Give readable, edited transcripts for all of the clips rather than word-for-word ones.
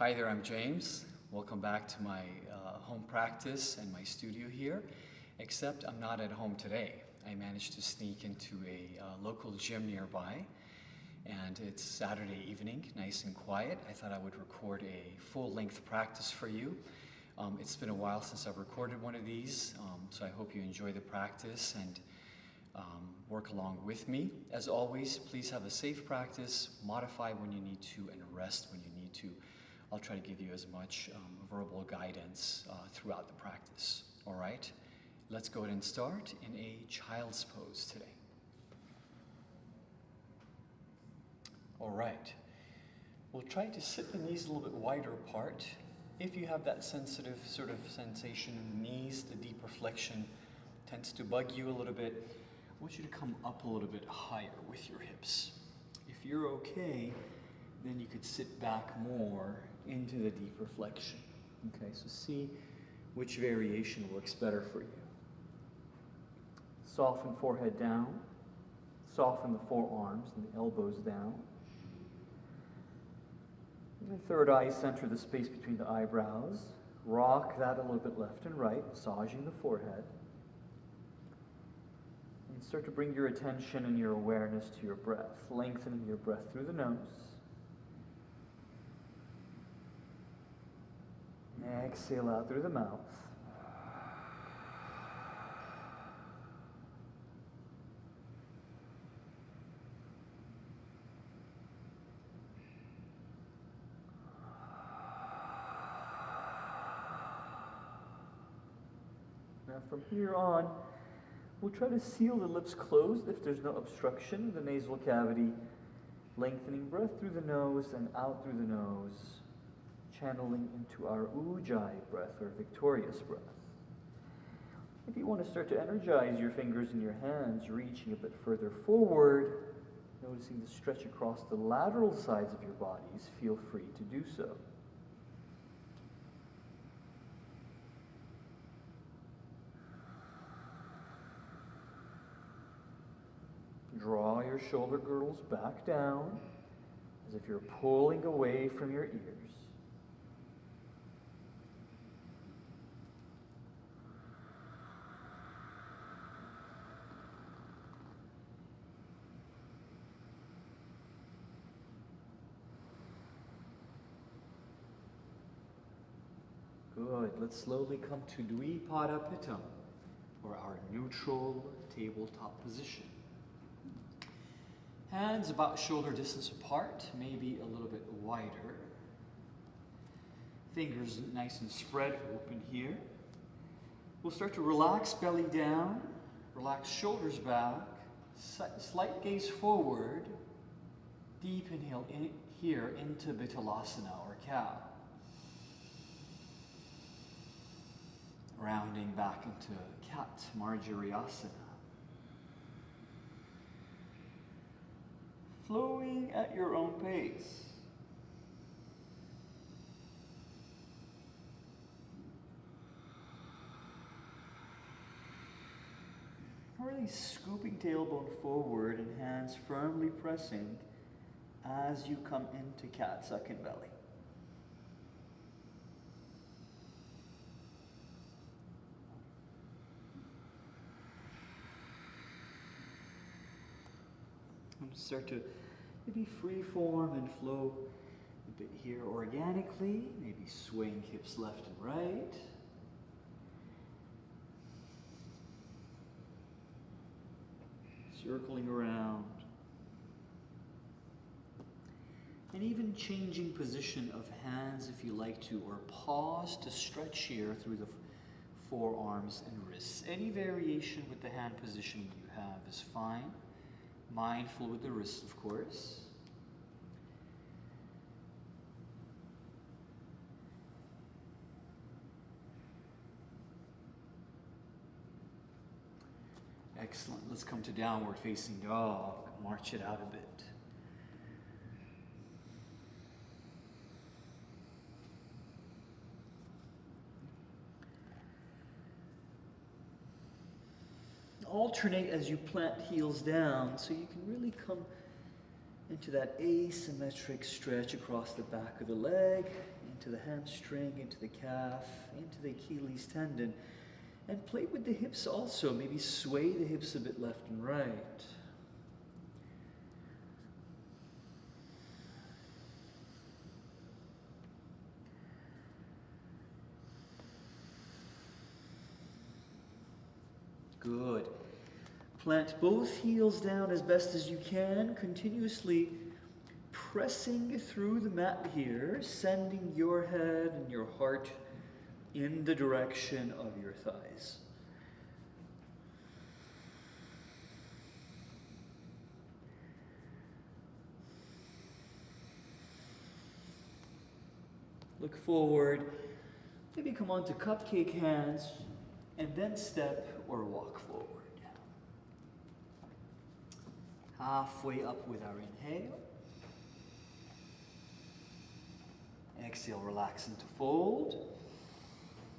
Hi there, I'm James. Welcome back to my home practice and my studio here, except I'm not at home today. I managed to sneak into a local gym nearby, and it's Saturday evening, nice and quiet. I thought I would record a full-length practice for you. It's been a while since I've recorded one of these, so I hope you enjoy the practice and work along with me. As always, please have a safe practice, modify when you need to, and rest when you need to. I'll try to give you as much verbal guidance throughout the practice. All right, let's go ahead and start in a child's pose today. All right, we'll try to sit the knees a little bit wider apart. If you have that sensitive sort of sensation in the knees, the deeper flexion tends to bug you a little bit, I want you to come up a little bit higher with your hips. If you're okay, then you could sit back more into the deeper flexion. Okay, so see which variation works better for you. Soften forehead down, soften the forearms and the elbows down. And the third eye, center the space between the eyebrows. Rock that a little bit left and right, massaging the forehead. And start to bring your attention and your awareness to your breath, lengthening your breath through the nose. Exhale out through the mouth. Now from here on, we'll try to seal the lips closed if there's no obstruction in the nasal cavity, lengthening breath through the nose and out through the nose, channeling into our Ujjayi breath, or victorious breath. If you want to start to energize your fingers and your hands, reaching a bit further forward, noticing the stretch across the lateral sides of your bodies, feel free to do so. Draw your shoulder girdles back down, as if you're pulling away from your ears. Good. Let's slowly come to Dvipada Pitam, or our neutral tabletop position. Hands about shoulder distance apart, maybe a little bit wider. Fingers nice and spread open here. We'll start to relax belly down, relax shoulders back, slight gaze forward. Deep inhale in here into Vittalasana, or cow. Rounding back into cat, Marjariasana. Flowing at your own pace. Really scooping tailbone forward and hands firmly pressing as you come into cat, second belly. And start to maybe free form and flow a bit here organically, maybe swaying hips left and right. Circling around. And even changing position of hands if you like to, or pause to stretch here through the forearms and wrists. Any variation with the hand position you have is fine. Mindful with the wrists, of course. Excellent. Let's come to downward facing dog. March it out a bit. Alternate as you plant heels down, so you can really come into that asymmetric stretch across the back of the leg, into the hamstring, into the calf, into the Achilles tendon. And play with the hips also. Maybe sway the hips a bit left and right. Good. Plant both heels down as best as you can, continuously pressing through the mat here, sending your head and your heart in the direction of your thighs. Look forward. Maybe come onto cupcake hands and then step or walk forward. Halfway up with our inhale. Exhale, relax into fold.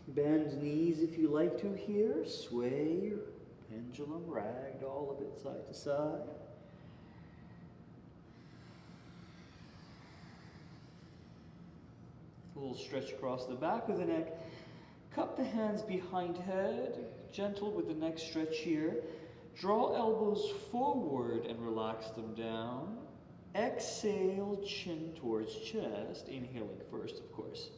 Bend knees if you like to here. Sway your pendulum, ragdoll a bit side to side. A little stretch across the back of the neck. Cup the hands behind head. Gentle with the neck stretch here. Draw elbows forward and relax them down. Exhale, chin towards chest. Inhaling first, of course.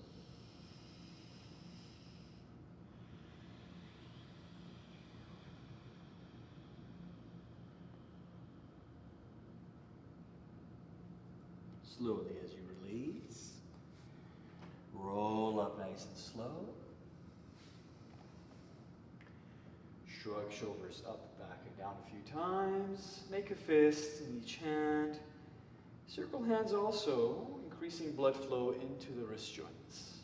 Slowly as you release. Roll up nice and slow. Shrug shoulders up, back, and down a few times. Make a fist in each hand. Circle hands also, increasing blood flow into the wrist joints.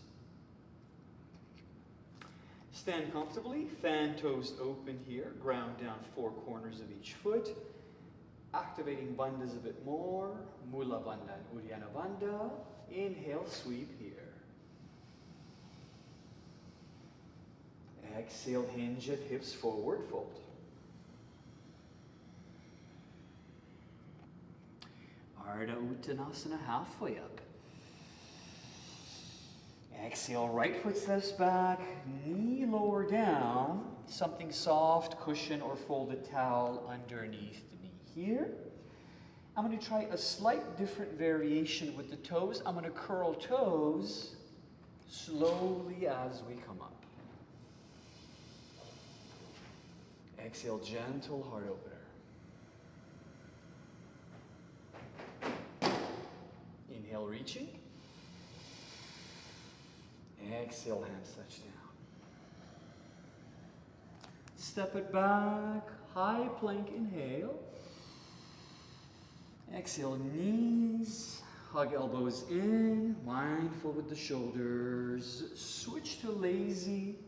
Stand comfortably, fan toes open here, ground down four corners of each foot. Activating bandhas a bit more, Mula Bandha and Uddiyana Bandha. Inhale, sweep here. Exhale, hinge at hips forward, fold. Ardha Uttanasana, halfway up. Exhale, right foot steps back, knee lower down, something soft, cushion or folded towel underneath the knee here. I'm going to try a slight different variation with the toes. I'm going to curl toes slowly as we come up. Exhale, gentle heart opener. Inhale, reaching. Exhale, hands touch down. Step it back, high plank, inhale. Exhale, knees, hug elbows in, mindful with the shoulders. Switch to lazy,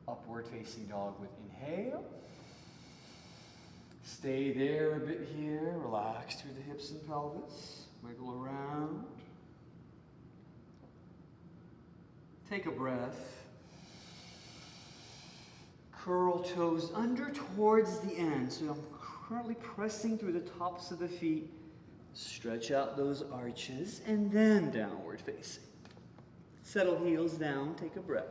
upward facing dog with inhale. Stay there a bit here, relax through the hips and pelvis, wiggle around. Take a breath. Curl toes under towards the end. So I'm currently pressing through the tops of the feet. Stretch out those arches and then downward facing. Settle heels down, take a breath.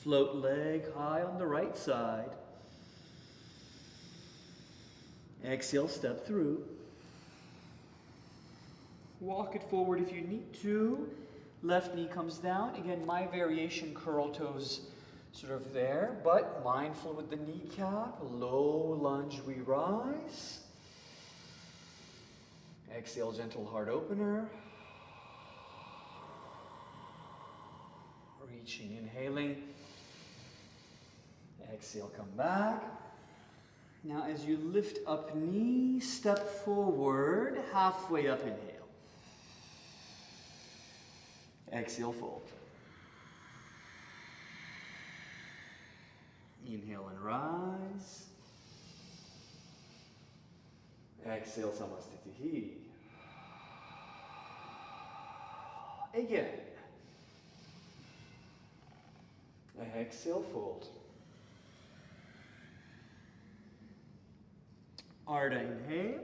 Float leg high on the right side. Exhale, step through. Walk it forward if you need to. Left knee comes down. Again, my variation, curl toes sort of there, but mindful with the kneecap. Low lunge, we rise. Exhale, gentle heart opener. Reaching, inhaling. Exhale, come back. Now as you lift up knee, step forward, halfway up, inhale. Exhale, fold. Inhale and rise. Exhale, Samasthiti. Again. Exhale, fold. Ardha, inhale.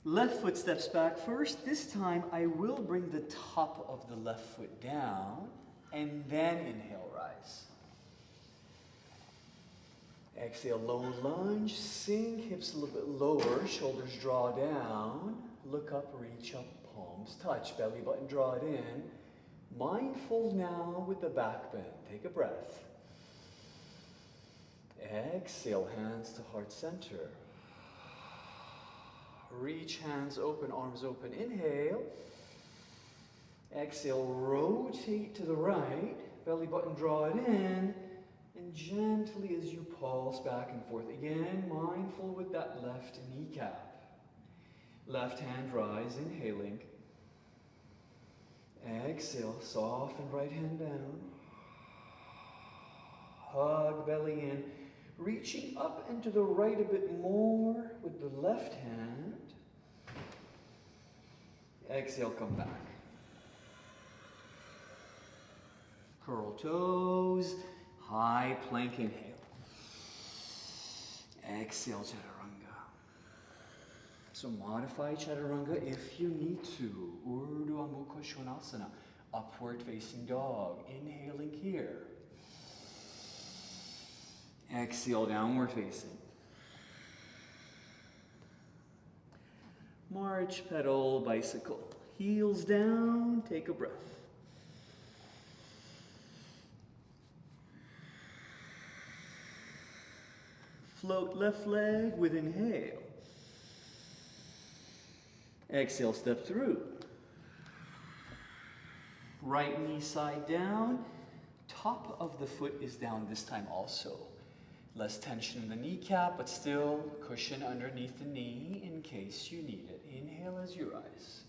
Left foot steps back first. This time I will bring the top of the left foot down and then inhale, rise. Exhale, low lunge, sink, hips a little bit lower, shoulders draw down, look up, reach up, palms touch, belly button draw it in. Mindful now with the back bend. Take a breath. Exhale, hands to heart center. Reach hands open, arms open. Inhale. Exhale, rotate to the right. Belly button draw it in. And gently as you pulse back and forth. Again, mindful with that left kneecap. Left hand rise, inhaling. Exhale, soften right hand down. Hug belly in. Reaching up and to the right a bit more with the left hand. Exhale, come back. Curl toes. High plank inhale. Exhale, chaturanga. So modify chaturanga if you need to. Urdhva Mukha Svanasana. Upward facing dog. Inhaling here. Exhale, downward facing. March, pedal, bicycle. Heels down, take a breath. Float left leg with inhale. Exhale, step through. Right knee side down. Top of the foot is down this time also. Less tension in the kneecap, but still cushion underneath the knee in case you need it. Inhale as you rise.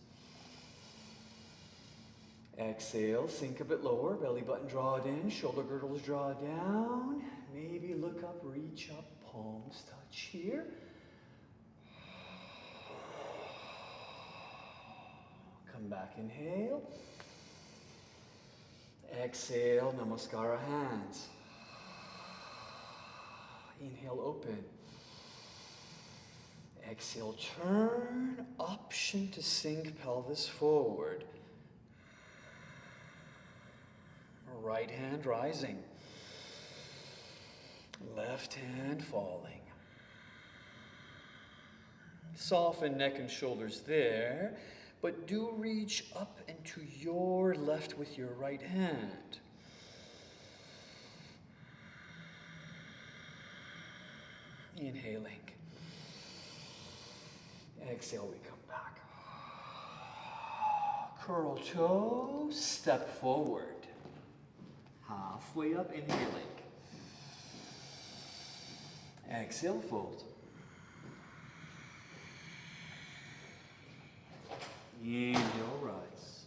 Exhale, sink a bit lower, belly button draw it in, shoulder girdles draw down. Maybe look up, reach up, palms touch here. Come back, inhale. Exhale, namaskara hands. Inhale, open. Exhale, turn, option to sink pelvis forward. Right hand rising. Left hand falling. Soften neck and shoulders there, but do reach up and to your left with your right hand. Inhaling. Exhale, we come back. Curl toes, step forward. Halfway up, inhaling. Exhale, fold. Inhale, rise.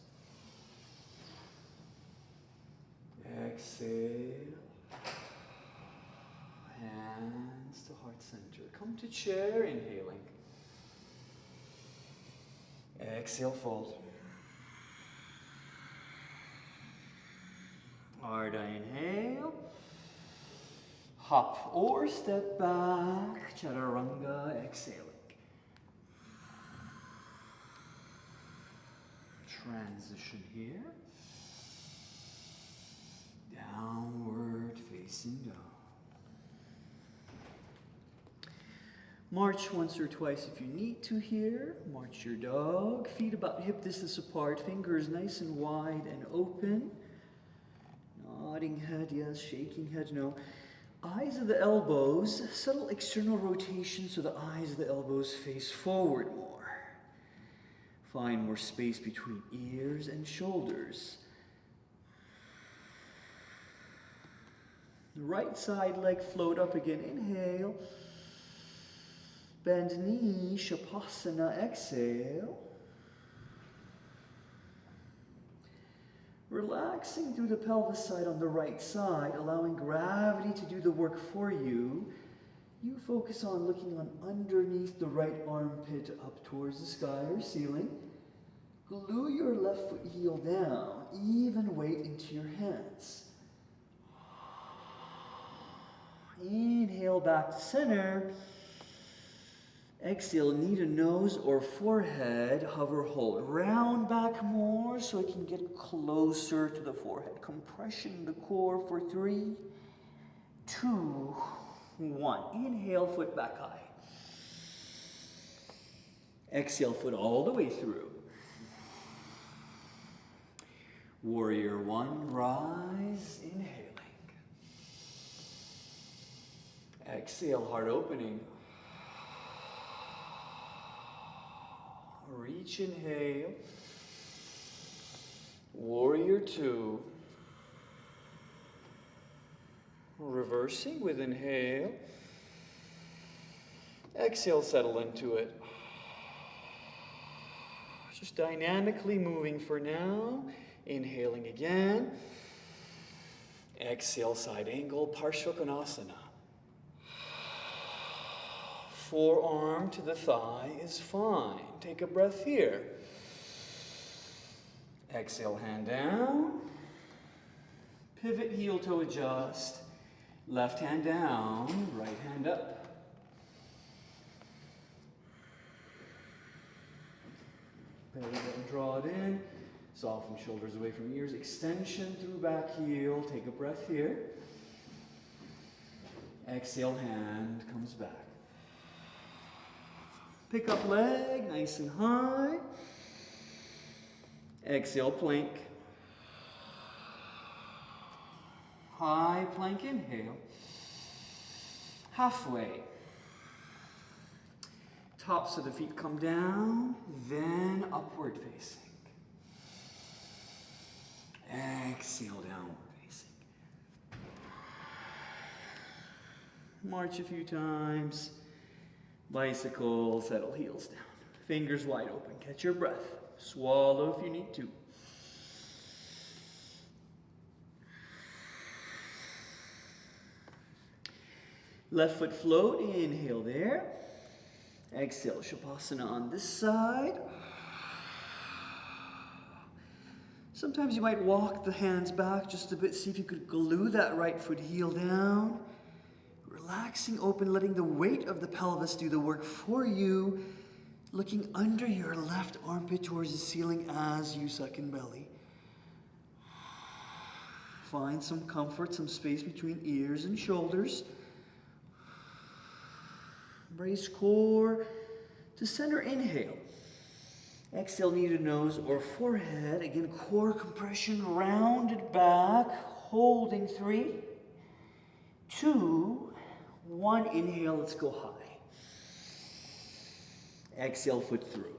Exhale. Hands to heart center. Come to chair, inhaling. Exhale, fold. Ardha, inhale. Hop or step back. Chaturanga, exhaling. Transition here. Downward facing dog. March once or twice if you need to here. March your dog. Feet about hip distance apart. Fingers nice and wide and open. Nodding head, yes. Shaking head, no. Eyes of the elbows. Subtle external rotation so the eyes of the elbows face forward more. Find more space between ears and shoulders. The right side leg float up again. Inhale. Bend knee, Shavasana, exhale. Relaxing through the pelvis side on the right side, allowing gravity to do the work for you. You focus on looking on underneath the right armpit up towards the sky or ceiling. Glue your left foot heel down, even weight into your hands. Inhale back to center. Exhale, knee to nose or forehead. Hover, hold. Round back more so it can get closer to the forehead. Compression in the core for 3, 2, 1. Inhale, foot back high. Exhale, foot all the way through. Warrior 1, rise, inhaling. Exhale, heart opening. Reach, inhale. Warrior 2. Reversing with inhale. Exhale, settle into it. Just dynamically moving for now. Inhaling again. Exhale, side angle, Parshvakonasana. Forearm to the thigh is fine. Take a breath here. Exhale, hand down. Pivot, heel toe adjust. Left hand down, right hand up. Belly button, draw it in. Soften shoulders away from ears. Extension through back heel. Take a breath here. Exhale, hand comes back. Pick up leg, nice and high. Exhale, plank. High plank, inhale. Halfway. Tops of the feet come down, then upward facing. Exhale, downward facing. March a few times. Bicycle, settle heels down. Fingers wide open. Catch your breath. Swallow if you need to. Left foot float. Inhale there. Exhale, Shavasana on this side. Sometimes you might walk the hands back just a bit. See if you could glue that right foot heel down. Relaxing open, letting the weight of the pelvis do the work for you. Looking under your left armpit towards the ceiling as you suck in belly. Find some comfort, some space between ears and shoulders. Brace core to center, inhale. Exhale, knee to nose or forehead. Again, core compression, rounded back, holding 3, 2, 1. Inhale, let's go high. Exhale, foot through.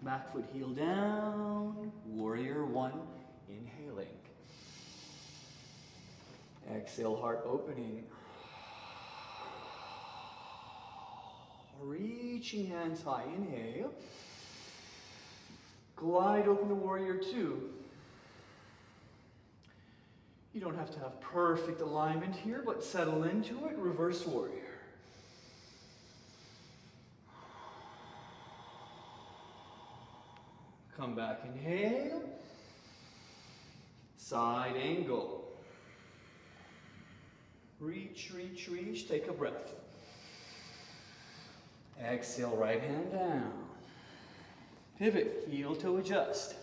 Back foot heel down. Warrior 1, inhaling. Exhale, heart opening. Reaching hands high, inhale. Glide open to warrior 2. You don't have to have perfect alignment here, but settle into it. Reverse warrior. Come back, inhale. Side angle. Reach, reach, reach. Take a breath. Exhale, right hand down. Pivot, heel toe adjust.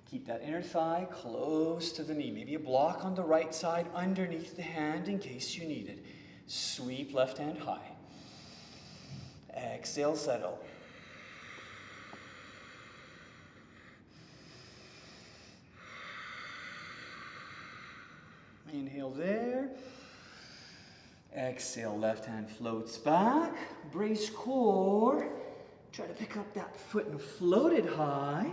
Keep that inner thigh close to the knee. Maybe a block on the right side underneath the hand in case you need it. Sweep left hand high. Exhale, settle. Inhale there. Exhale, left hand floats back. Brace core. Try to pick up that foot and float it high.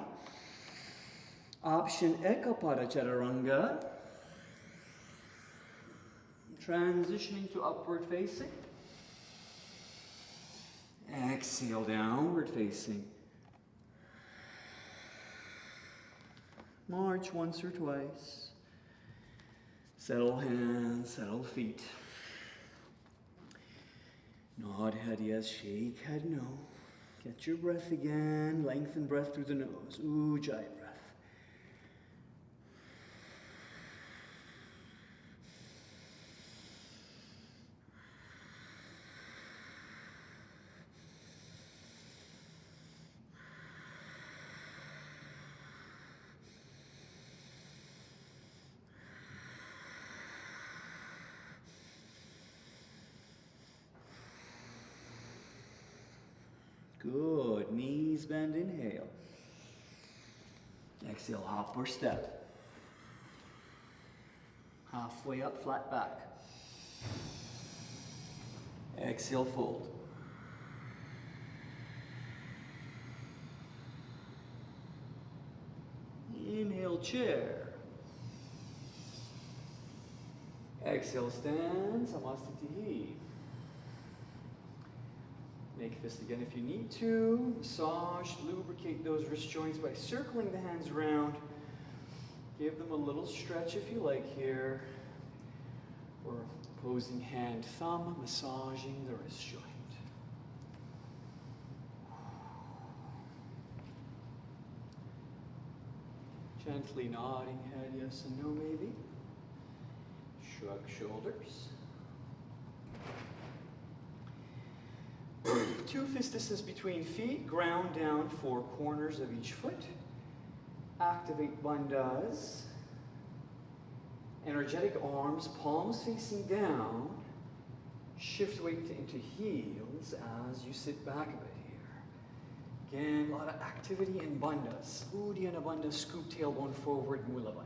Option Ekapada Chaturanga. Transitioning to upward facing. Exhale, downward facing. March once or twice. Settle hands, settle feet. Nod head yes, shake head no. Get your breath again. Lengthen breath through the nose. Ujjayi breath. Good. Knees bend, inhale. Exhale, hop or step. Halfway up, flat back. Exhale, fold. Inhale, chair. Exhale, stand, Samastitihi. Make fist again if you need to. Massage, lubricate those wrist joints by circling the hands around. Give them a little stretch if you like here. Or opposing hand, thumb, massaging the wrist joint. Gently nodding head, yes and no maybe. Shrug shoulders. Two fistises between feet, ground down 4 corners of each foot. Activate bandhas. Energetic arms, palms facing down. Shift weight into heels as you sit back a bit here. Again, a lot of activity in bandhas. Uddiyana bandha, scoop tailbone forward, mula bandha.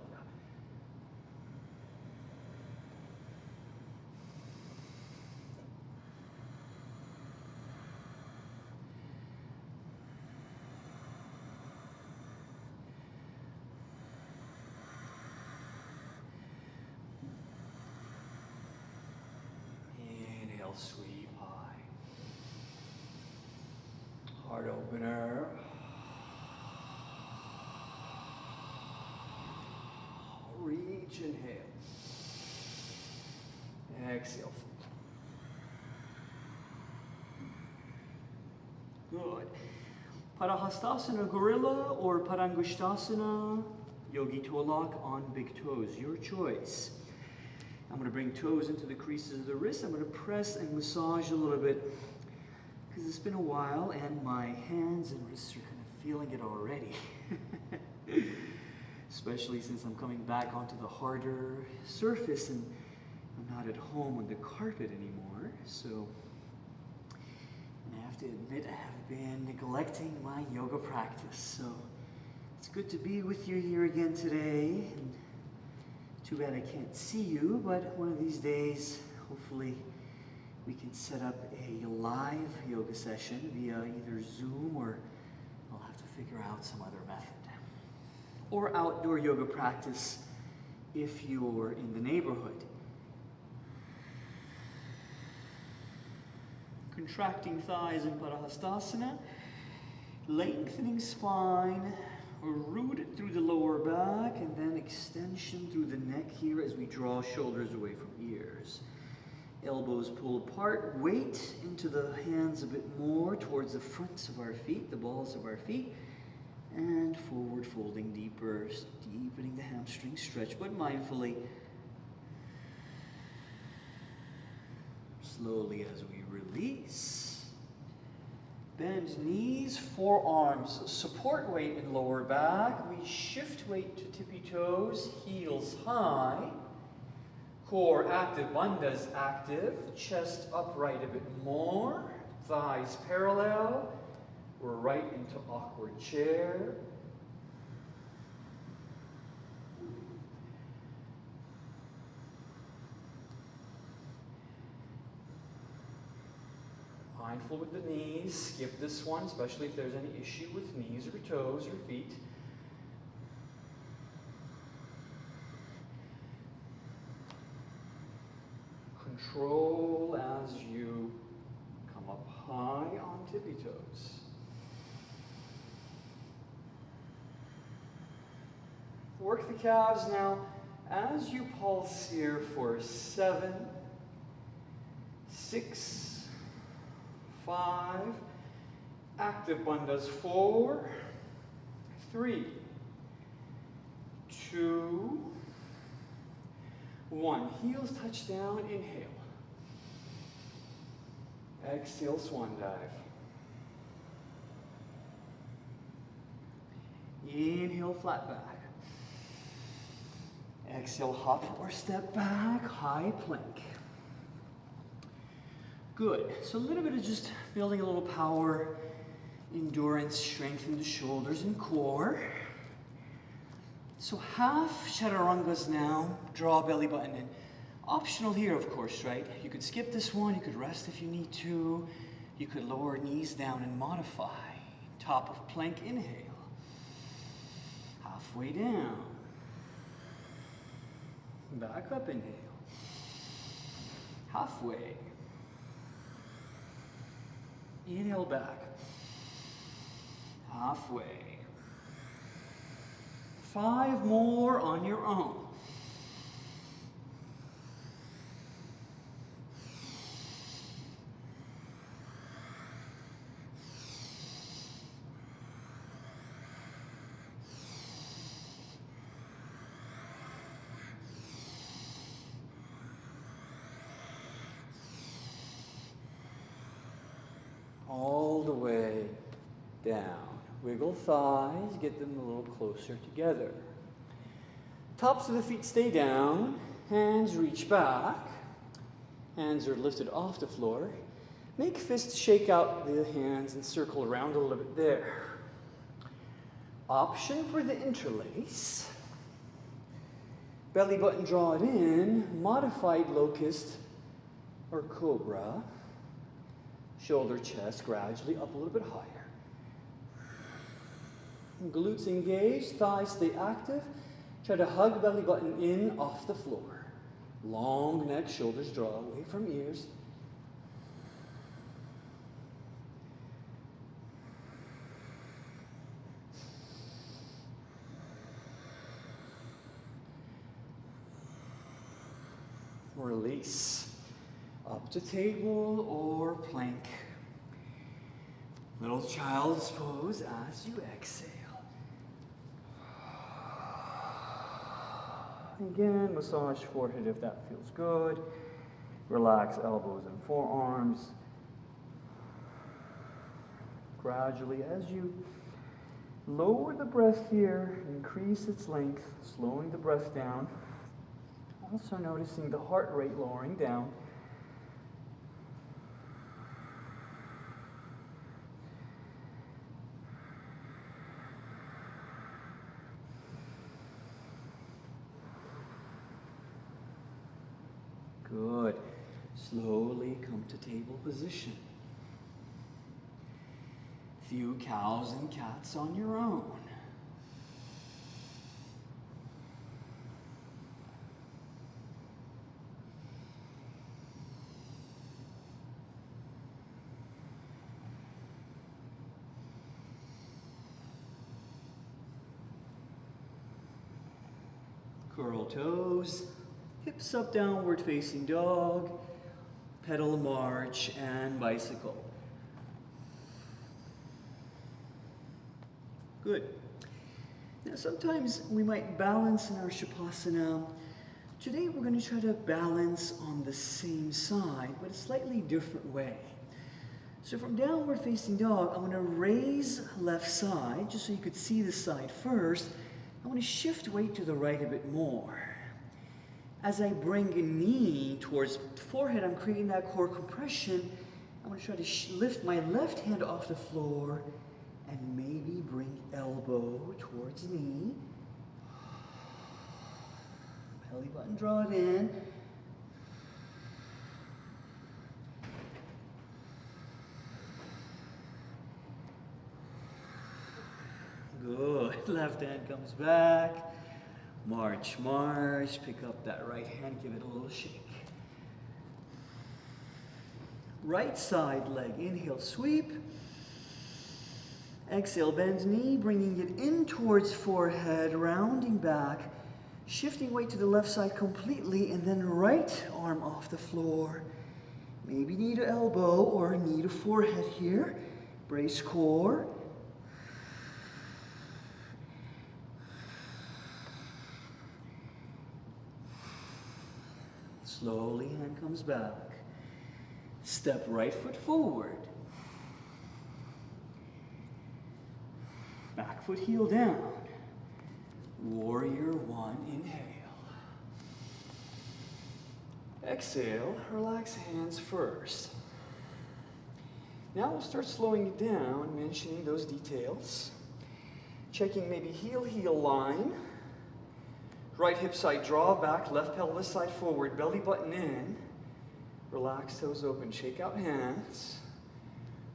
Sweep high. Heart opener. Reach, inhale. Exhale. Good. Parahastasana gorilla or Parangushtasana, yogi toe lock on big toes, your choice. I'm going to bring toes into the creases of the wrist. I'm going to press and massage a little bit because it's been a while and my hands and wrists are kind of feeling it already. Especially since I'm coming back onto the harder surface and I'm not at home on the carpet anymore. So I have to admit I have been neglecting my yoga practice. So it's good to be with you here again today. And too bad I can't see you, but one of these days, hopefully, we can set up a live yoga session via either Zoom or I'll have to figure out some other method. Or outdoor yoga practice if you're in the neighborhood. Contracting thighs in Parahastasana, lengthening spine, root through the lower back, and then extension through the neck here as we draw shoulders away from ears. Elbows pull apart, weight into the hands a bit more towards the fronts of our feet, the balls of our feet, and forward folding deeper, deepening the hamstring stretch, but mindfully. Slowly as we release. Bend knees, forearms, support weight in lower back. We shift weight to tippy toes, heels high. Core active, bandhas active. Chest upright a bit more. Thighs parallel. We're right into awkward chair. Mindful with the knees. Skip this one, especially if there's any issue with knees or toes or feet. Control as you come up high on tippy toes. Work the calves now as you pulse here for 7, 6, 5, active bandhas 4, 3, 2, 1. Heels touch down, inhale. Exhale, swan dive. Inhale, flat back. Exhale, hop or step back, high plank. Good. So a little bit of just building a little power Endurance, strengthen the shoulders and core. So half chaturangas now, draw belly button in. Optional here, of course, right? You could skip this one, you could rest if you need to. You could lower knees down and modify. Top of plank, inhale. Halfway down. Back up, inhale. Halfway. Inhale back. Halfway. 5 more on your own. All the way down. Wiggle thighs, get them a little closer together. Tops of the feet stay down, hands reach back, hands are lifted off the floor. Make fists shake out the hands and circle around a little bit there. Option for the interlace. Belly button draw it in, modified locust or cobra. Shoulder, chest gradually up a little bit higher. Glutes engaged, thighs stay active. Try to hug belly button in off the floor. Long neck, shoulders draw away from ears. Release. Up to table or plank. Little child's pose as you exhale. Again, massage forehead if that feels good. Relax elbows and forearms. Gradually, as you lower the breath here, increase its length, slowing the breath down. Also noticing the heart rate lowering down. Good. Slowly come to table position. Few cows and cats on your own. Curl toes. Hips up, downward facing dog, pedal march, and bicycle. Good. Now sometimes we might balance in our Shavasana. Today we're going to try to balance on the same side, but a slightly different way. So from downward facing dog, I'm going to raise left side, just so you could see the side first. I want to shift weight to the right a bit more. As I bring a knee towards the forehead, I'm creating that core compression. I'm going to try to lift my left hand off the floor and maybe bring elbow towards knee. Belly button, draw it in. Good. Left hand comes back. March, march, pick up that right hand, give it a little shake. Right side leg, inhale, sweep. Exhale, bend knee, bringing it in towards forehead, rounding back, shifting weight to the left side completely, and then right arm off the floor. Maybe knee to elbow or knee to forehead here. Brace core. Slowly, hand comes back. Step right foot forward. Back foot heel down. Warrior one, inhale. Exhale, relax hands first. Now we'll start slowing it down, mentioning those details. Checking maybe heel-heel line. Right hip side draw back, left pelvis side forward, belly button in. Relax toes open, shake out hands.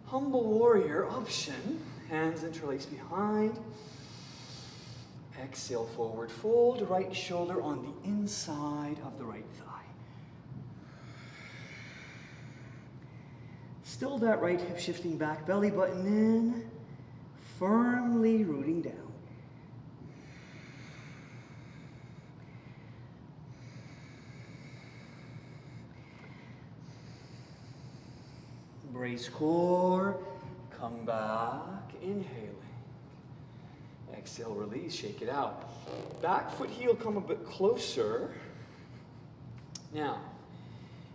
Humble warrior option. Hands interlace behind. Exhale, forward fold, right shoulder on the inside of the right thigh. Still that right hip shifting back, belly button in, firmly rooting down. Brace core, come back, inhaling. Exhale, release, shake it out. Back foot heel come a bit closer. Now,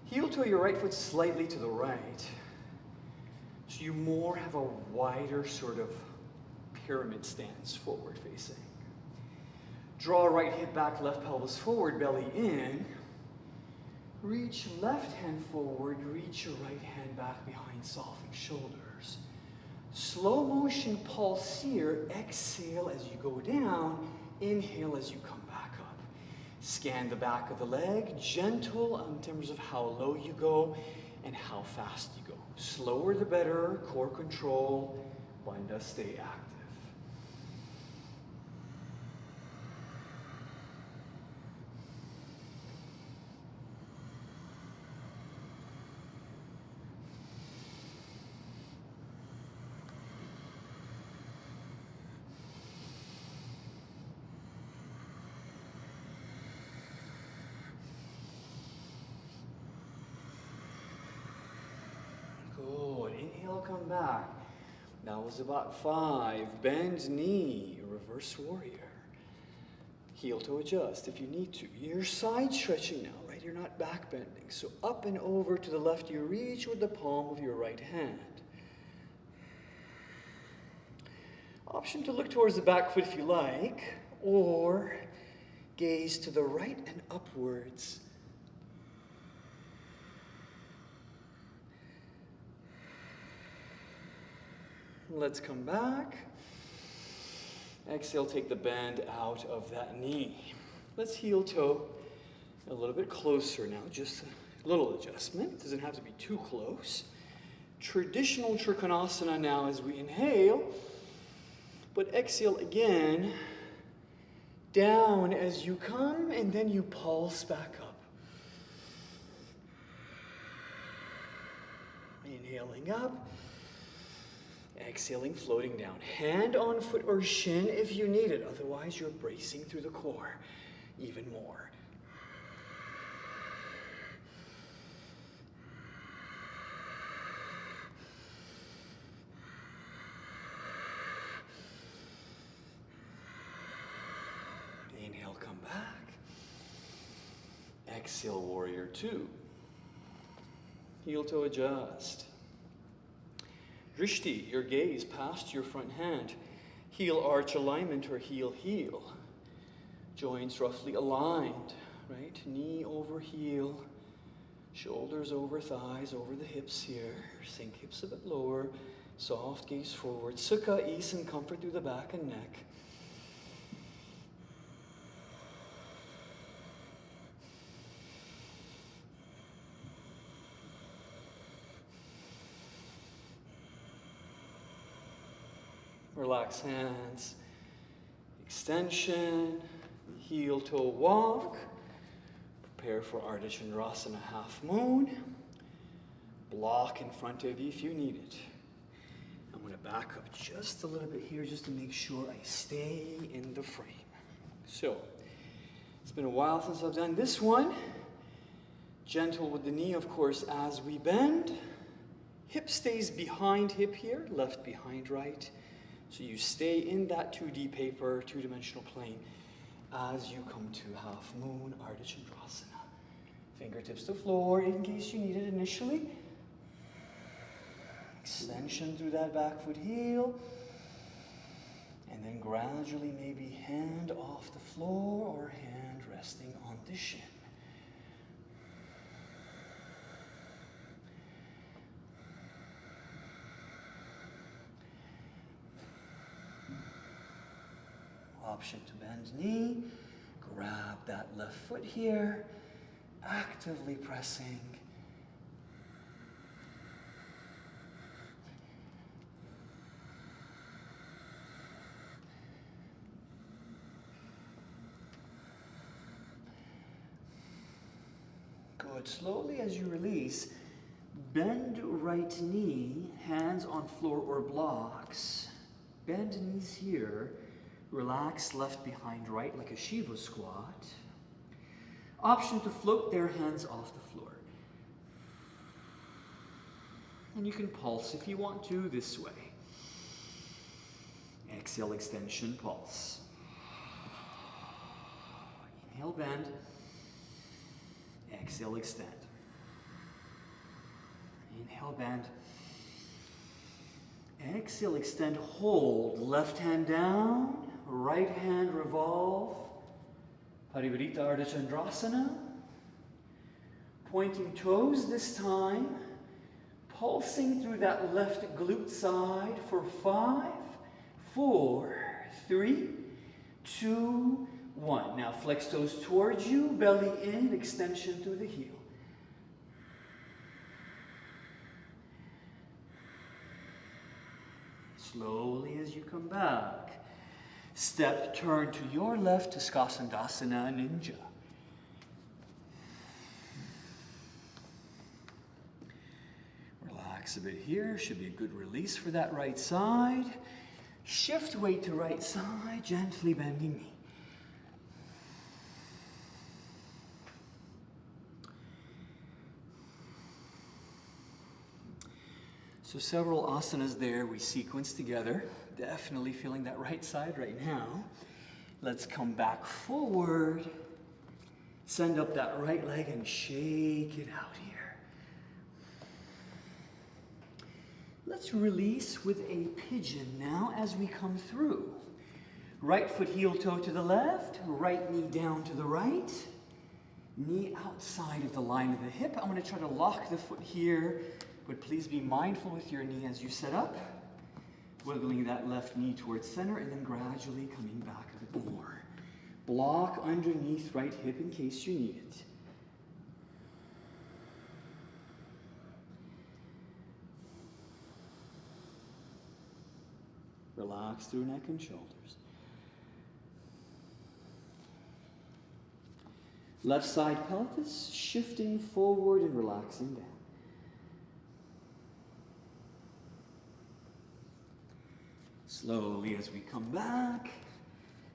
heel toe your right foot slightly to the right. So you more have a wider sort of pyramid stance, forward facing. Draw right hip back, left pelvis forward, belly in. Reach left hand forward, reach your right hand back behind, soften shoulders. Slow motion pulse here, exhale as you go down, inhale as you come back up. Scan the back of the leg, gentle in terms of how low you go and how fast you go. Slower the better, core control, bandha stay active. Good. Inhale, come back. That was about 5. Bend knee, reverse warrior. Heel to adjust if you need to. You're side stretching now, right? You're not back bending. So up and over to the left, you reach with the palm of your right hand. Option to look towards the back foot if you like, or gaze to the right and upwards. Let's come back. Exhale, take the bend out of that knee. Let's heel toe a little bit closer now, just a little adjustment. It doesn't have to be too close. Traditional Trikonasana now as we inhale, but exhale again, down as you come, and then you pulse back up. Inhaling up. Exhaling, floating down. Hand on foot or shin if you need it. Otherwise, you're bracing through the core even more. Inhale, come back. Exhale, warrior 2. Heel toe adjust. Drishti, your gaze past your front hand. Heel arch alignment or heel heel. Joints roughly aligned, right? Knee over heel. Shoulders over thighs, over the hips here. Sink hips a bit lower. Soft gaze forward. Sukha, ease and comfort through the back and neck. Relax hands, extension, heel toe walk. Prepare for Ardha Chandrasana half moon. Block in front of you if you need it. I'm going to back up just a little bit here just to make sure I stay in the frame. So, it's been a while since I've done this one. Gentle with the knee, of course, as we bend. Hip stays behind hip here, left behind right. So you stay in that 2D paper, two-dimensional plane, as you come to half moon, Ardha Chandrasana. Fingertips to floor in case you need it initially. Extension through that back foot heel. And then gradually maybe hand off the floor or hand resting on the shin. Option to bend knee. Grab that left foot here. Actively pressing. Good. Slowly as you release, bend right knee, hands on floor or blocks. Bend knees here. Relax left behind right like a Shiva squat. Option to float their hands off the floor. And you can pulse if you want to this way. Exhale, extension, pulse. Inhale, bend. Exhale, extend. Inhale, bend. Exhale, extend, hold. Left hand down, right hand revolve. Parivrita Ardha Chandrasana. Pointing toes this time. Pulsing through that left glute side for 5, 4, 3, 2, 1. Now flex toes towards you, belly in, extension through the heel. Slowly as you come back, step, turn to your left to Skasandasana Ninja. Relax a bit here, should be a good release for that right side. Shift weight to right side, gently bending knee. So several asanas there we sequence together. Definitely feeling that right side right now. Let's come back forward. Send up that right leg and shake it out here. Let's release with a pigeon now as we come through. Right foot heel toe to the left, right knee down to the right. Knee outside of the line of the hip. I'm going to try to lock the foot here. But please be mindful with your knee as you set up, wiggling that left knee towards center and then gradually coming back a bit more. Block underneath right hip in case you need it. Relax through neck and shoulders. Left side pelvis, shifting forward and relaxing down. Slowly as we come back,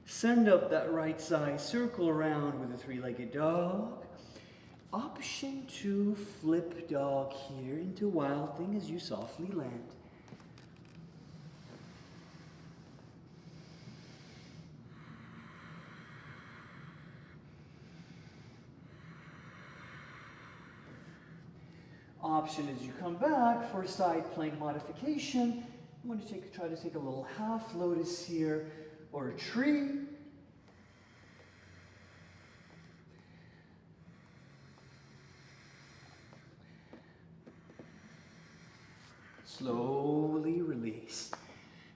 send up that right side, circle around with a three-legged dog. Option to flip dog here into wild thing as you softly land. Option as you come back for side plank modification. I'm going to try to take a little half lotus here, or a tree. Slowly release.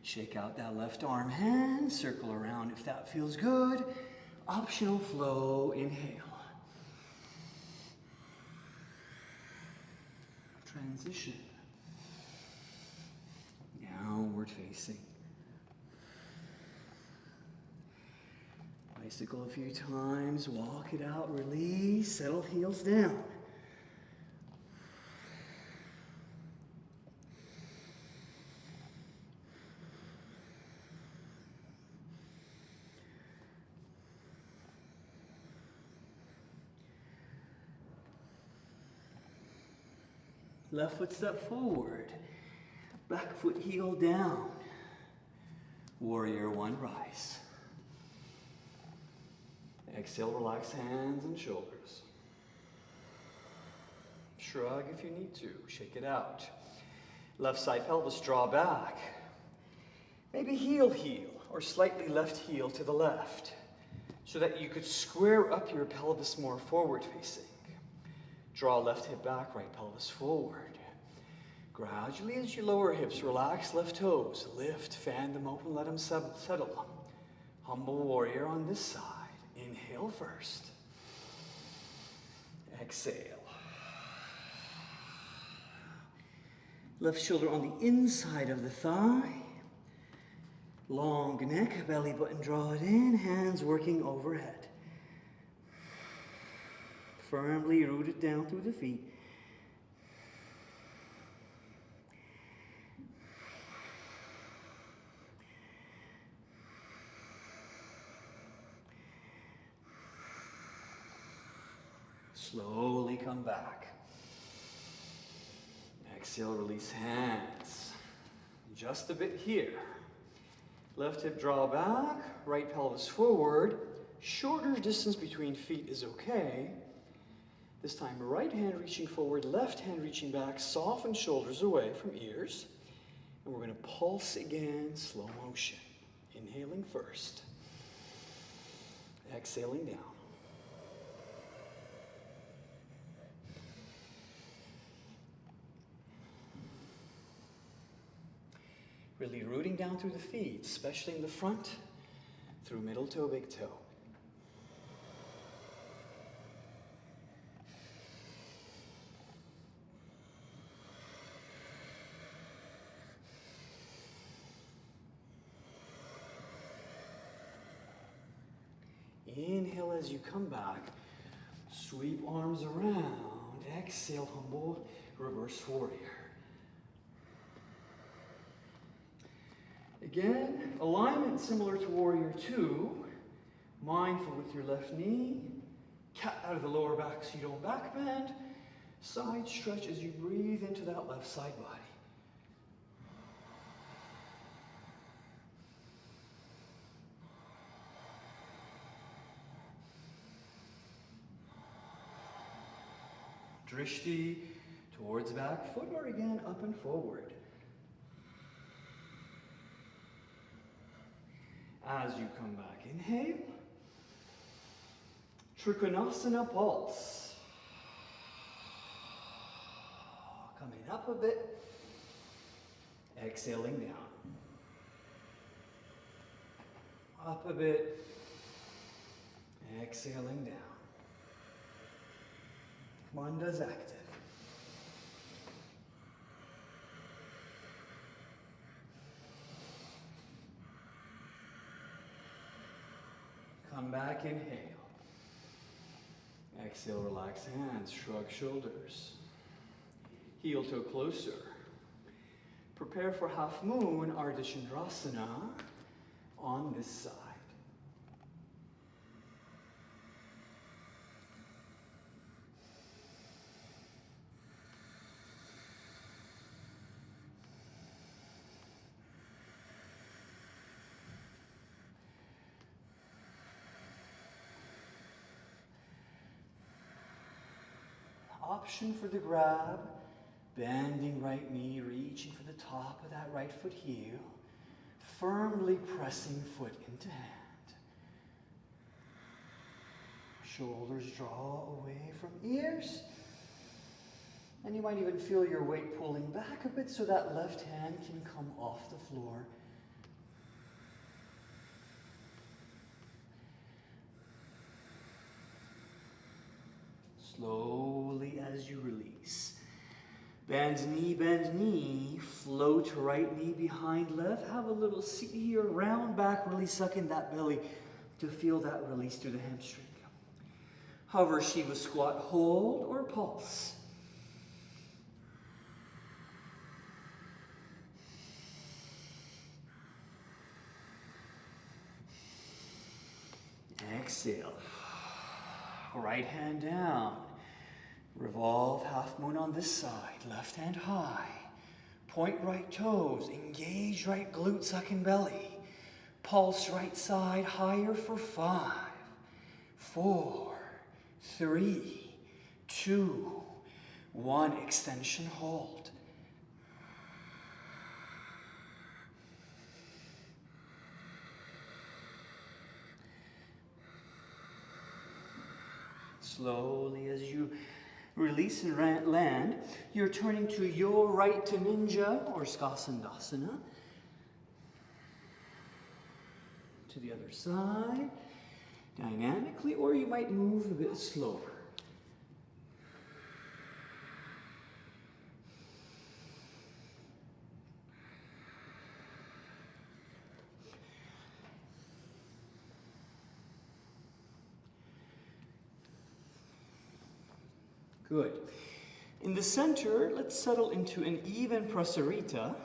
Shake out that left arm hand, circle around if that feels good. Optional flow, inhale. Transition. Downward facing. Bicycle a few times, walk it out, release, settle heels down. Left foot step forward. Back foot heel down. Warrior one, rise. Exhale, relax hands and shoulders. Shrug if you need to. Shake it out. Left side pelvis, draw back. Maybe heel, or slightly left heel to the left, so that you could square up your pelvis more forward facing. Draw left hip back, right pelvis forward. Gradually, as you lower hips, relax left toes. Lift, fan them open, let them settle. Humble warrior on this side. Inhale first. Exhale. Left shoulder on the inside of the thigh. Long neck, belly button, draw it in, hands working overhead. Firmly rooted down through the feet. Slowly come back. Exhale, release hands. Just a bit here. Left hip draw back, right pelvis forward. Shorter distance between feet is okay. This time, right hand reaching forward, left hand reaching back, soften shoulders away from ears. And we're going to pulse again, slow motion. Inhaling first. Exhaling down. Really rooting down through the feet, especially in the front, through middle toe, big toe. Inhale as you come back. Sweep arms around. Exhale, humble, reverse warrior. Again, alignment similar to warrior two. Mindful with your left knee. Cat out of the lower back so you don't back bend. Side stretch as you breathe into that left side body. Drishti towards back foot, or again up and forward. As you come back, inhale. Trikonasana pulse. Coming up a bit. Exhaling down. Up a bit. Exhaling down. Manda's active. Come back, inhale. Exhale, relax hands, shrug shoulders. Heel toe closer. Prepare for half moon, Ardha Chandrasana on this side. Option for the grab, bending right knee, reaching for the top of that right foot heel, firmly pressing foot into hand. Shoulders draw away from ears, and you might even feel your weight pulling back a bit so that left hand can come off the floor. Slowly as you release. Bend knee, float to right knee behind left. Have a little seat here, round back, really suck in that belly to feel that release through the hamstring. Hover, Shiva squat, hold, or pulse. Exhale. Right hand down. Revolve half moon on this side. Left hand high. Point right toes. Engage right glute, suck in belly. Pulse right side higher for 5, 4, 3, 2, 1. Extension hold. Slowly as you release and land, you're turning to your right to ninja or skasandasana. to the other side, dynamically, or you might move a bit slower. Good. In the center, let's settle into an even prasarita.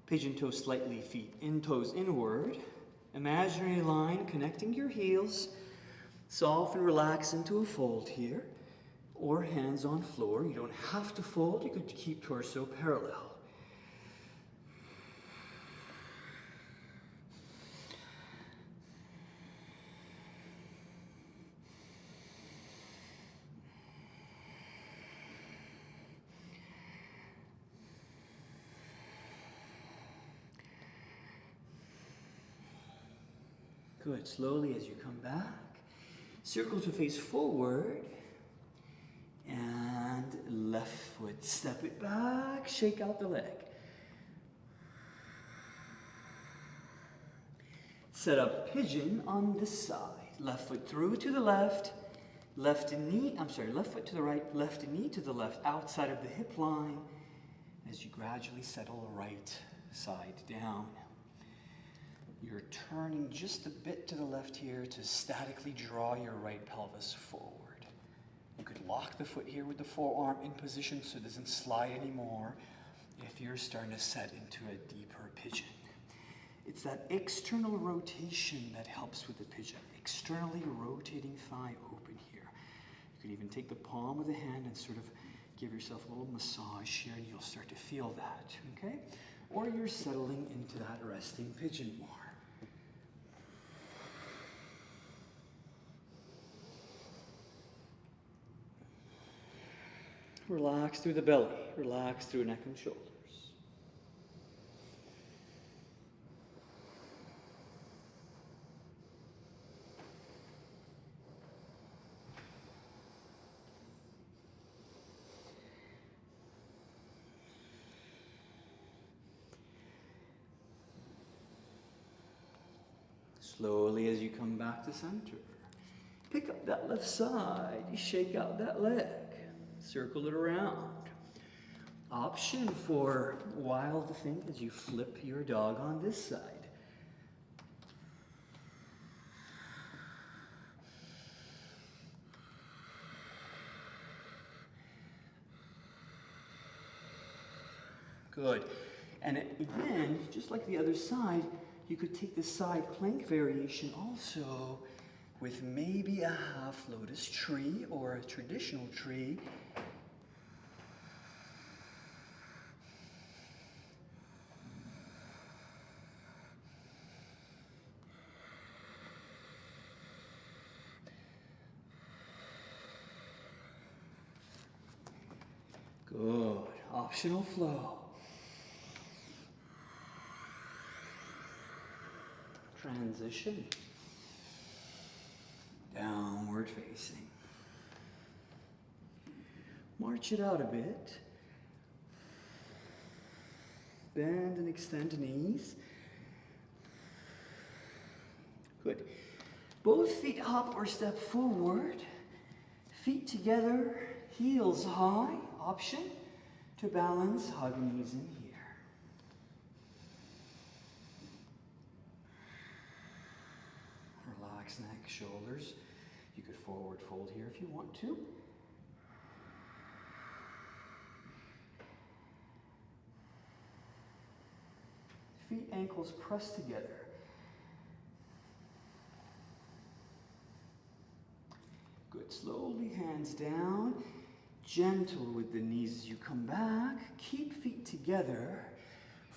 Pigeon toes slightly, feet in, toes inward. Imaginary line connecting your heels. Soften, relax into a fold here. Or hands on floor. You don't have to fold, you could keep torso parallel. Good. Slowly as you come back, circle to face forward, and left foot, step it back, shake out the leg. Set up pigeon on this side. Left foot through to the left, left foot to the right, left knee to the left, outside of the hip line, as you gradually settle the right side down. You're turning just a bit to the left here to statically draw your right pelvis forward. You could lock the foot here with the forearm in position so it doesn't slide anymore if you're starting to set into a deeper pigeon. It's that external rotation that helps with the pigeon. Externally rotating thigh open here. You could even take the palm of the hand and sort of give yourself a little massage here and you'll start to feel that, okay? Or you're settling into that resting pigeon more. Relax through the belly, relax through neck and shoulders. Slowly as you come back to center, pick up that left side, you shake out that leg. Circle it around. Option for wild thing as you flip your dog on this side. Good. And again, just like the other side, you could take the side plank variation also with maybe a half lotus tree or a traditional tree. Good. Optional flow. Transition. Downward facing. March it out a bit. Bend and extend knees. Good. Both feet hop or step forward. Feet together, heels high. Option to balance, hug knees in here. Relax neck, shoulders. You could forward fold here if you want to. Feet, ankles pressed together. Good. Slowly, hands down. Gentle with the knees as you come back. Keep feet together.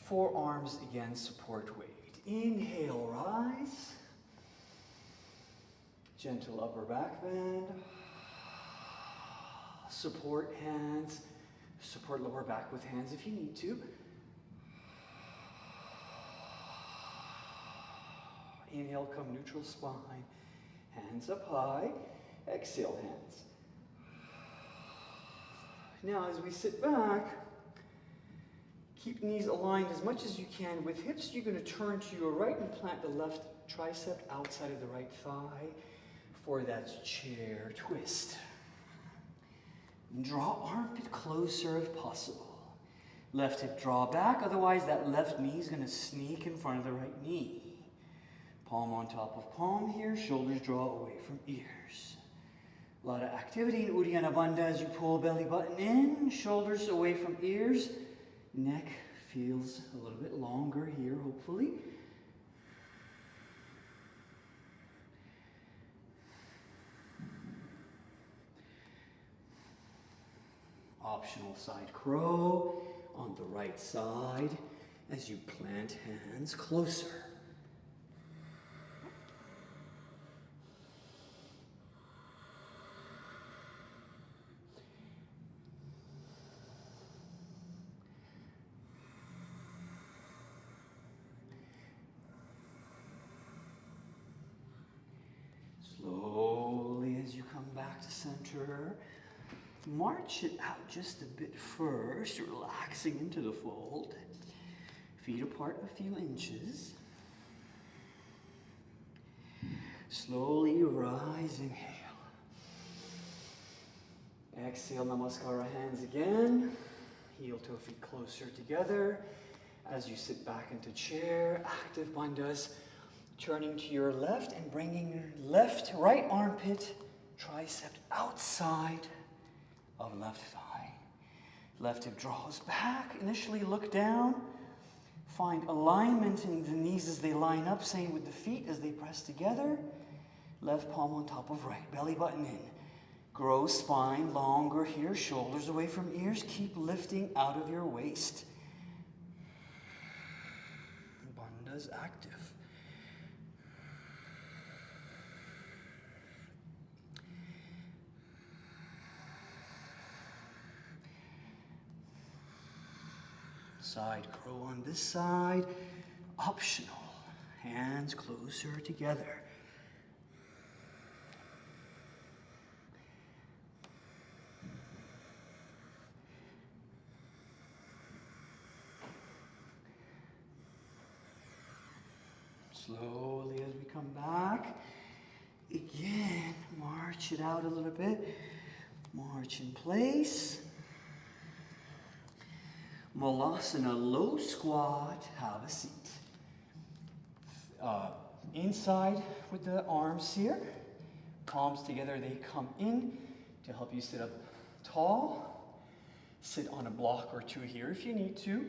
Forearms again, support weight. Inhale, rise. Gentle upper back bend. Support hands. Support lower back with hands if you need to. Inhale, come neutral spine. Hands up high. Exhale, hands. Now as we sit back, Keep knees aligned as much as you can. With hips, you're going to turn to your right and plant the left tricep outside of the right thigh for that chair twist. Draw armpit closer if possible. Left hip draw back, otherwise that left knee is going to sneak in front of the right knee. Palm on top of palm here, shoulders draw away from ears. A lot of activity in Uddiyana Bandha as you pull belly button in, shoulders away from ears. Neck feels a little bit longer here, hopefully. Optional side crow on the right side as you plant hands closer. Slowly as you come back to center, march it out just a bit first, relaxing into the fold. Feet apart a few inches. Slowly rise, inhale. Exhale, namaskara hands again. Heel toe feet closer together. As you sit back into chair, active bandhas. Turning to your left and bringing your left right armpit, tricep outside of left thigh. Left hip draws back. Initially look down. Find alignment in the knees as they line up. Same with the feet as they press together. Left palm on top of right. Belly button in. Grow spine longer here. Shoulders away from ears. Keep lifting out of your waist. Bandha's active. Side crow on this side, optional. Hands closer together. Slowly as we come back, again, march it out a little bit. March in place. Malasana, low squat, have a seat. Inside with the arms here, palms together, they come in to help you sit up tall. Sit on a block or two here if you need to.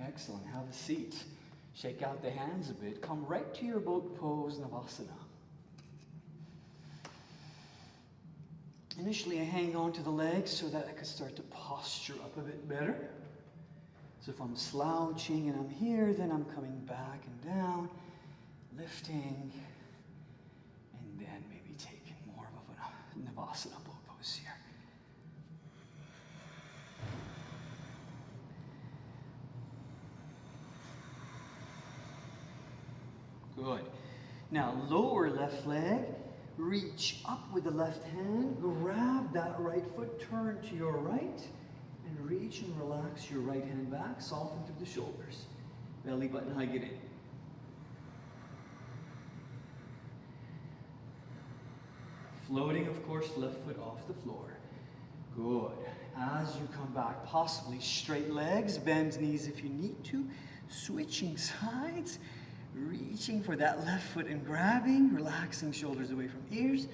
Excellent. Have a seat. Shake out the hands a bit. Come right to your boat pose, Navasana. Initially, I hang on to the legs so that I can start to posture up a bit better. So if I'm slouching and I'm here, then I'm coming back and down, lifting, and then maybe taking more of a Navasana boat pose here. Good. Now lower left leg, reach up with the left hand, grab that right foot, turn to your right, and reach and relax your right hand back, soften through the shoulders. Belly button hug it in. Floating, of course, left foot off the floor. Good. As you come back, possibly straight legs, bend knees if you need to, switching sides. Reaching for that left foot and grabbing, relaxing shoulders away from ears.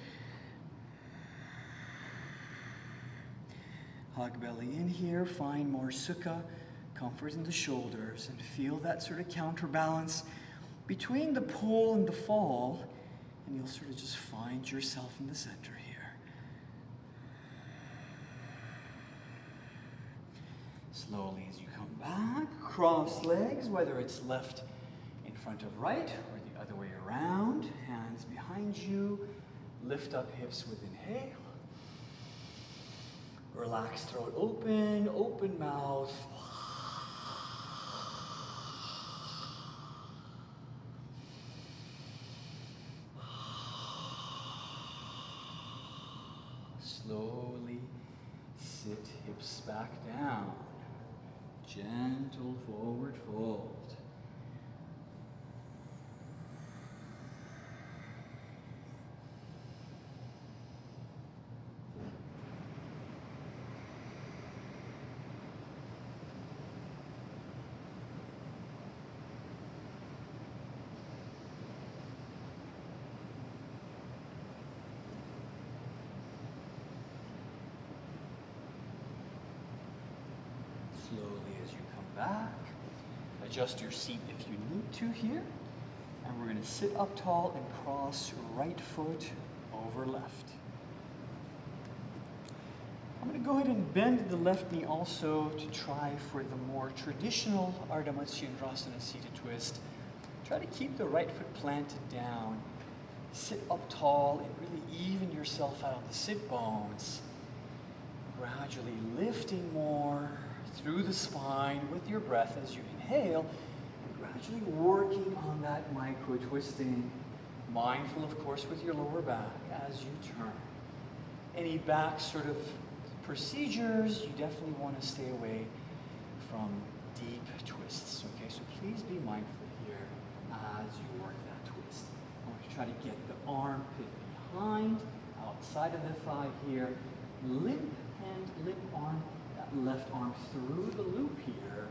Hug belly in here, find more sukha, comfort in the shoulders, and feel that sort of counterbalance between the pull and the fall, and you'll sort of just find yourself in the center here. Slowly as you come back, cross legs, whether it's left front of right or the other way around. Hands behind you. Lift up hips with inhale. Relax throat open, open mouth. Slowly sit hips back down. Gentle forward fold. Slowly as you come back, adjust your seat if you need to here. And we're going to sit up tall and cross right foot over left. I'm going to go ahead and bend the left knee also to try for the more traditional Ardha Matsyendrasana seated twist. Try to keep the right foot planted down. Sit up tall and really even yourself out on the sit bones. Gradually lifting more through the spine with your breath as you inhale, and gradually working on that micro twisting. Mindful, of course, with your lower back as you turn. Any back sort of procedures, you definitely want to stay away from deep twists. Okay, so please be mindful here as you work that twist. I want you to try to get the armpit behind, outside of the thigh here. Limp hand, limp arm, that left arm through the loop here,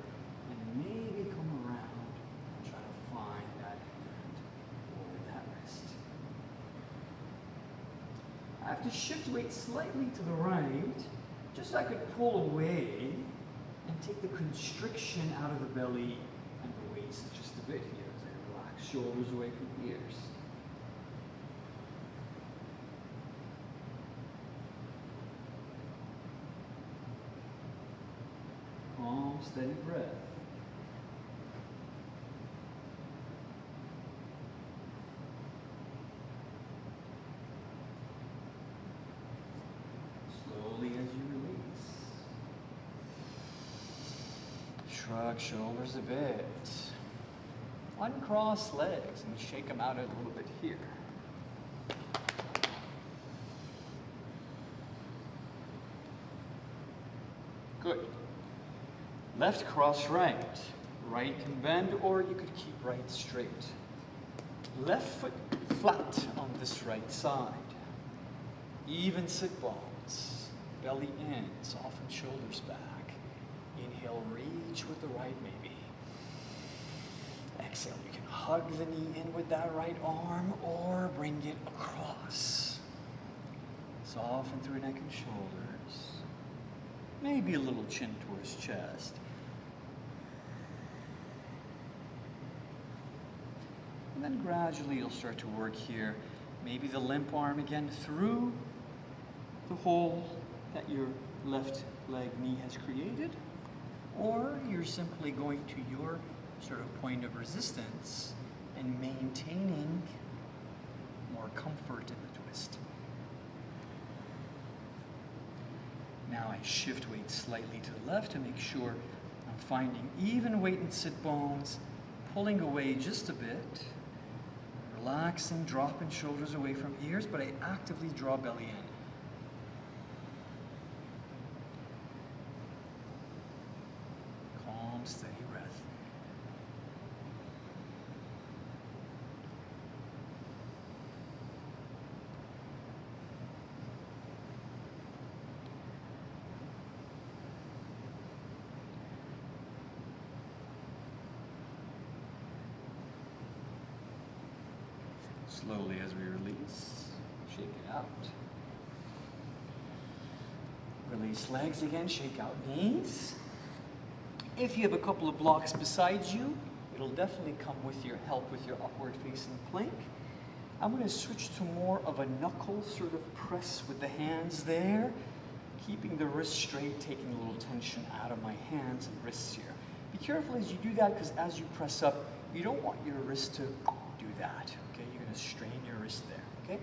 and maybe come around and try to find that hand over that wrist. I have to shift weight slightly to the right, just so I could pull away and take the constriction out of the belly and the waist just a bit here as I relax shoulders away from ears. Calm, steady breath. Slowly as you release. Shrug shoulders a bit. Uncross legs and shake them out a little bit here. Good. Left cross right. Right can bend, or you could keep right straight. Left foot flat on this right side. Even sit bones. Belly in, soften shoulders back. Inhale, reach with the right maybe. Exhale, you can hug the knee in with that right arm or bring it across. Soften through neck and shoulders. Maybe a little chin towards chest. And then gradually you'll start to work here. Maybe the limp arm again through the hole that your left leg knee has created. Or you're simply going to your sort of point of resistance and maintaining more comfort in the twist. Now I shift weight slightly to the left to make sure I'm finding even weight in sit bones, pulling away just a bit, relaxing, dropping shoulders away from ears, but I actively draw belly in. Calm, steady breath. Slowly as we release, shake it out. Release legs again, shake out knees. If you have a couple of blocks beside you, it'll definitely come with your help with your upward facing plank. I'm going to switch to more of a knuckle sort of press with the hands there, keeping the wrists straight, taking a little tension out of my hands and wrists here. Be careful as you do that, because as you press up, you don't want your wrist to do that. Okay, you're going to strain your wrist there. Okay,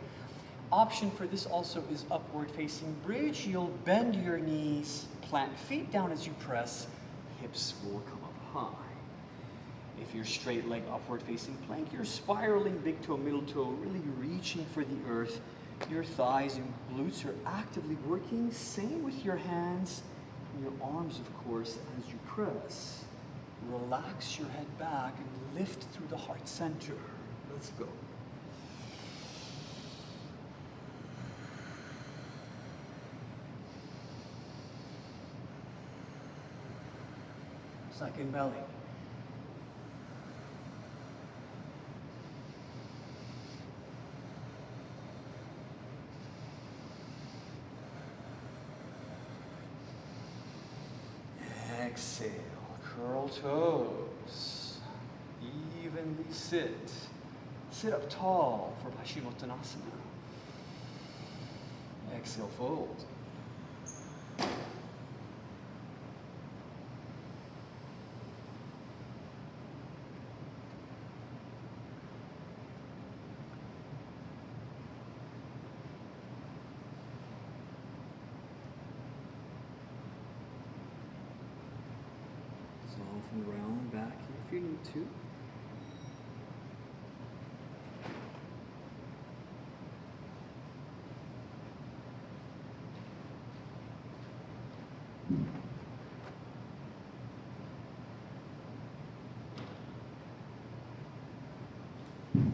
Option for this also is upward facing bridge. You'll bend your knees, plant feet down as you press, hips will come up high. If you're straight leg upward facing plank, you're spiraling big toe, middle toe, really reaching for the earth. Your thighs and glutes are actively working. Same with your hands and your arms, of course, as you press. Relax your head back and lift through the heart center. Let's go. Second belly. Exhale, curl toes, evenly sit. Sit up tall for Paschimottanasana. Exhale, fold. From round back here if you need to. Good.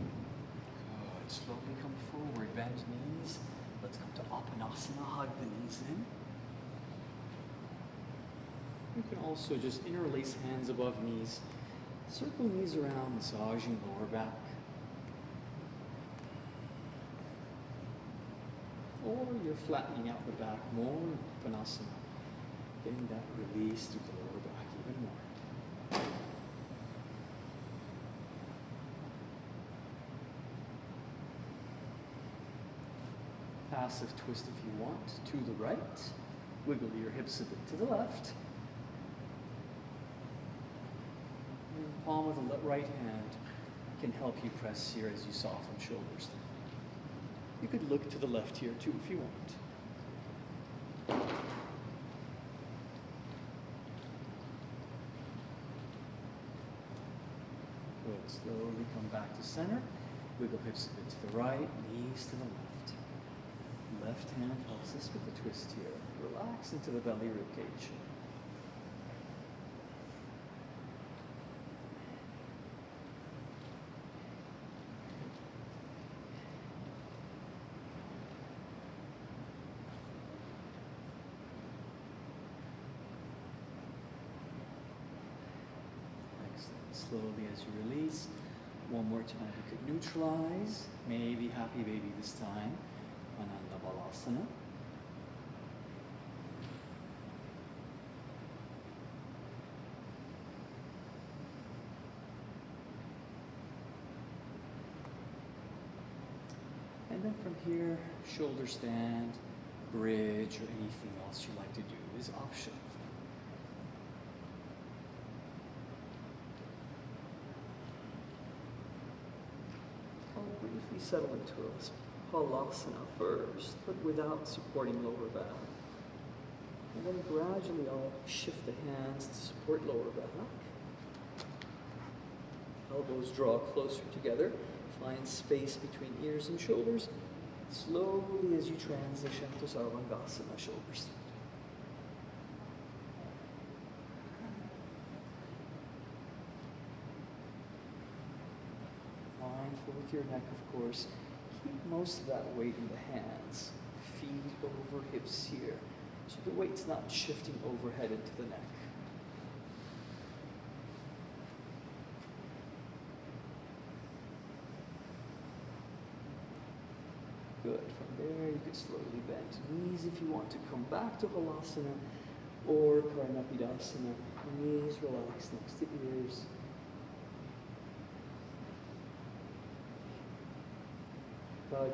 Slowly come forward, bend knees. Let's come to Appanasana, hug the knees in. You can also just interlace hands above knees. Circle knees around, massaging lower back. Or you're flattening out the back more, Uttanasana. Getting that release through the lower back even more. Passive twist if you want, to the right. Wiggle your hips a bit to the left. Palm of the right hand can help you press here as you soften shoulders. You could look to the left here too if you want. Good. Slowly come back to center. Wiggle hips a bit to the right, knees to the left. Left hand helps us with the twist here. Relax into the belly rib cage. Slowly as you release. One more time, you could neutralize. Maybe happy baby this time. Ananda Balasana. And then from here, shoulder stand, bridge, or anything else you like to do is optional. Briefly settle into a halasana first, but without supporting lower back. And then gradually I'll shift the hands to support lower back. Elbows draw closer together. Find space between ears and shoulders. Slowly as you transition to Sarvangasana, shoulders. Mindful with your neck, of course. Keep most of that weight in the hands. Feet over hips here. So the weight's not shifting overhead into the neck. Good. From there, you could slowly bend knees if you want to come back to Halasana or Karnapidasana. Knees relax next to ears. Good.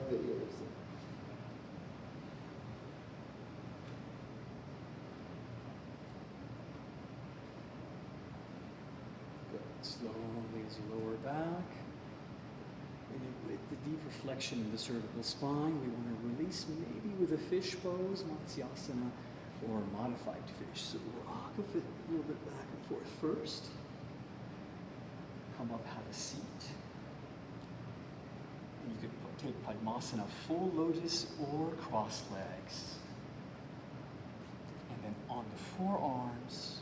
Slowly as you lower back. And then with the deep reflection in the cervical spine, we want to release maybe with a fish pose, Matsyasana, or modified fish. So rock a little bit back and forth first. Come up, have a seat. And you could take Padmasana, full lotus or cross legs. And then on the forearms,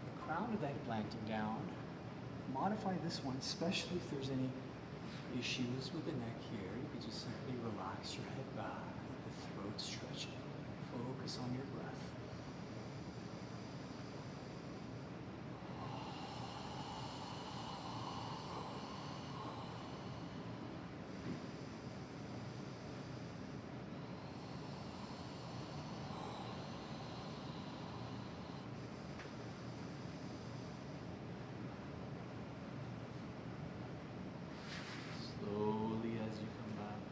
the crown of the head planting down. Modify this one, especially if there's any issues with the neck here. You could just simply relax your head back, let the throat stretch out. Focus on your breath. Slowly as you come back.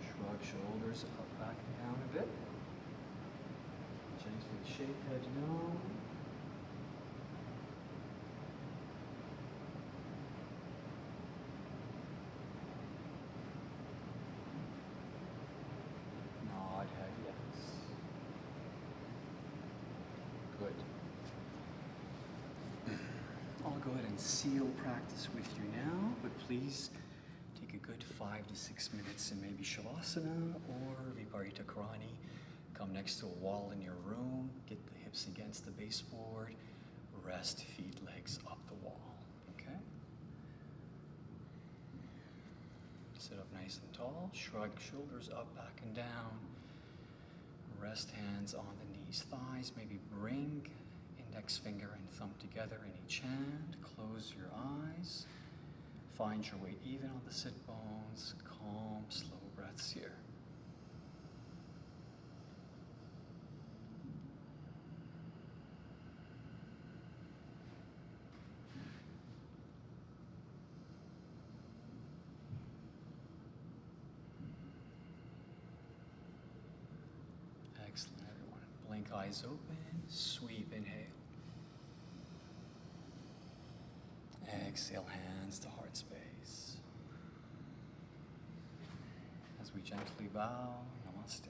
Shrug shoulders up, back, and down a bit. Gently shake head down. Nod head yes. Good. I'll go ahead and seal practice with you now, but please take a good 5 to 6 minutes in maybe Shavasana or Viparita Karani. Come next to a wall in your room, get the hips against the baseboard, rest, feet, legs up the wall, okay? Sit up nice and tall, shrug shoulders up, back and down. Rest hands on the knees, thighs, maybe bring index finger and thumb together in each hand. Close your eyes. Find your weight even on the sit bones. Calm, slow breaths here. Excellent, everyone. Blink eyes open. Sweep, inhale. Exhale, hands to heart space. As we gently bow, namaste.